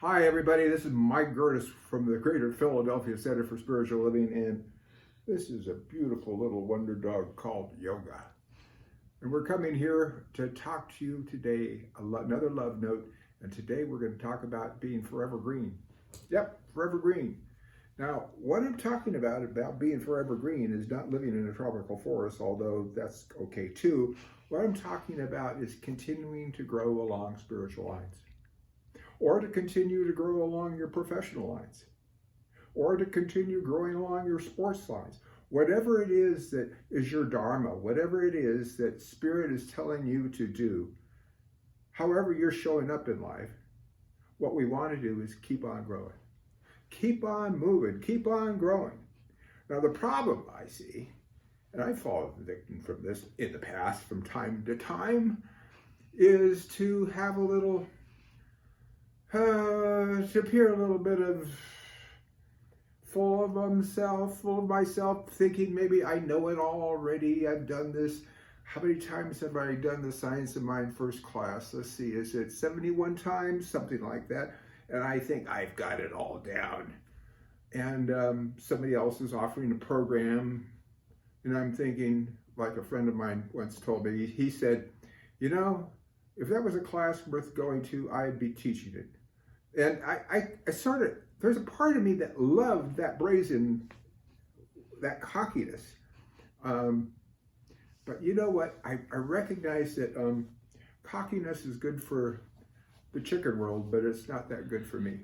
Hi, everybody. This is Mike Gerdes from the Greater Philadelphia Center for Spiritual Living, and this is a beautiful little wonder dog called Yoga. And we're coming here to talk to you today, another love note, and today we're going to talk about being forever green. Yep, forever green. Now, what I'm talking about being forever green is not living in a tropical forest, although that's okay too. What I'm talking about is continuing to grow along spiritual lines, or to continue to grow along your professional lines, or to continue growing along your sports lines. Whatever it is that is your dharma, whatever it is that Spirit is telling you to do, however you're showing up in life, what we want to do is keep on growing. Keep on moving, keep on growing. Now the problem I see, and I've fallen victim from this in the past from time to time, is to have a little to appear a little bit of full of myself, thinking maybe I know it all already. I've done this. How many times have I done the Science of Mind first class? Let's see, is it 71 times? Something like that. And I think I've got it all down. And somebody else is offering a program, and I'm thinking, like a friend of mine once told me, he said, you know, if that was a class worth going to, I'd be teaching it. And I sort of, there's a part of me that loved that that cockiness. But you know what? I recognize that cockiness is good for the chicken world, but it's not that good for me.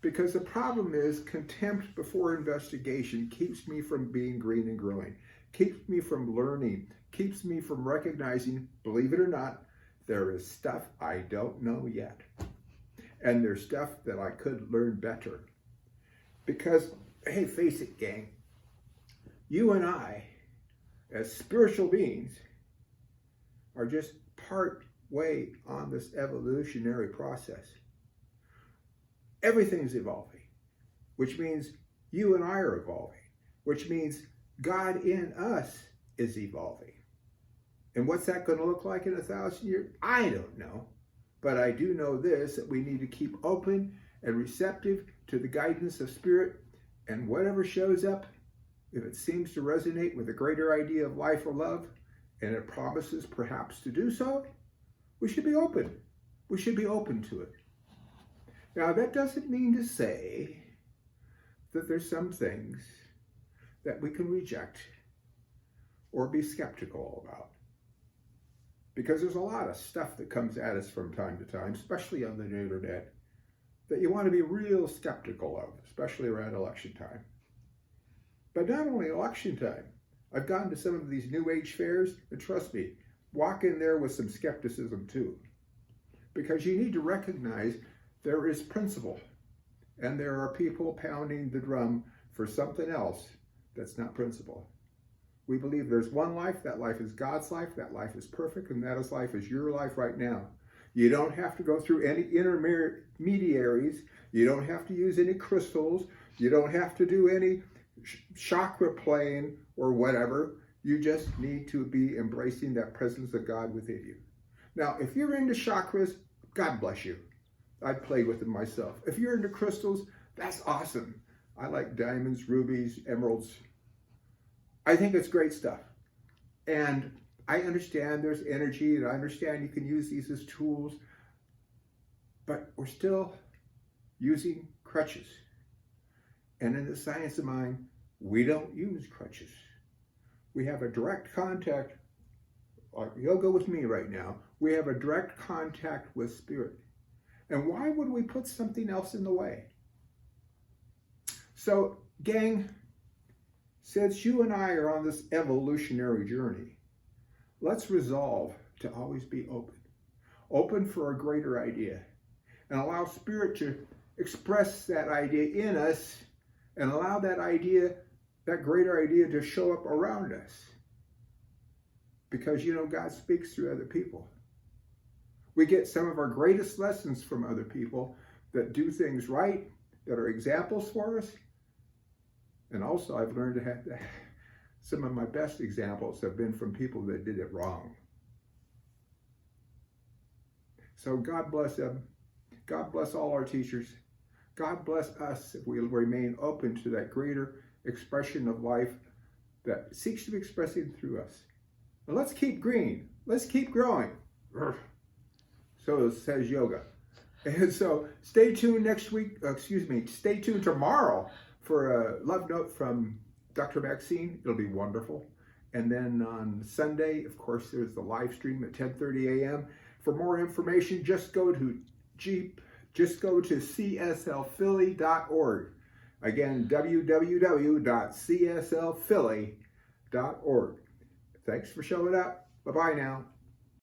Because the problem is contempt before investigation keeps me from being green and growing, keeps me from learning, keeps me from recognizing, believe it or not, there is stuff I don't know yet. And there's stuff that I could learn better. Because, hey, face it, gang, you and I, as spiritual beings, are just part way on this evolutionary process. Everything's evolving, which means you and I are evolving, which means God in us is evolving. And what's that going to look like in 1,000 years? I don't know. But I do know this, that we need to keep open and receptive to the guidance of Spirit, and whatever shows up, if it seems to resonate with a greater idea of life or love, and it promises perhaps to do so, we should be open. We should be open to it. Now, that doesn't mean to say that there's some things that we can reject or be skeptical about. Because there's a lot of stuff that comes at us from time to time, especially on the internet, that you want to be real skeptical of, especially around election time. But not only election time. I've gone to some of these New Age fairs, and trust me, walk in there with some skepticism too. Because you need to recognize there is principle, and there are people pounding the drum for something else that's not principle. We believe there's one life, that life is God's life, that life is perfect, and that life is your life right now. You don't have to go through any intermediaries, you don't have to use any crystals, you don't have to do any chakra playing or whatever. You just need to be embracing that presence of God within you. Now, if you're into chakras, God bless you. I've played with them myself. If you're into crystals, that's awesome. I like diamonds, rubies, emeralds. I think it's great stuff. And I understand there's energy, and I understand you can use these as tools, but we're still using crutches. And in the Science of Mind, we don't use crutches. We have a direct contact, like yoga with me right now, we have a direct contact with Spirit. And why would we put something else in the way? So, gang, since you and I are on this evolutionary journey, let's resolve to always be open. Open for a greater idea. And allow Spirit to express that idea in us, and allow that idea, that greater idea, to show up around us. Because, you know, God speaks through other people. We get some of our greatest lessons from other people that do things right, that are examples for us. And also, I've learned to have some of my best examples have been from people that did it wrong. So God bless them. God bless all our teachers. God bless us if we remain open to that greater expression of life that seeks to be expressing through us. And let's keep green. Let's keep growing. So says yoga. And so stay tuned next week, stay tuned tomorrow for a love note from Dr. Maxine. It'll be wonderful. And then on Sunday, of course, there's the live stream at 10:30 a.m. For more information, just go to cslphilly.org. Again, www.cslphilly.org. Thanks for showing up. Bye-bye now.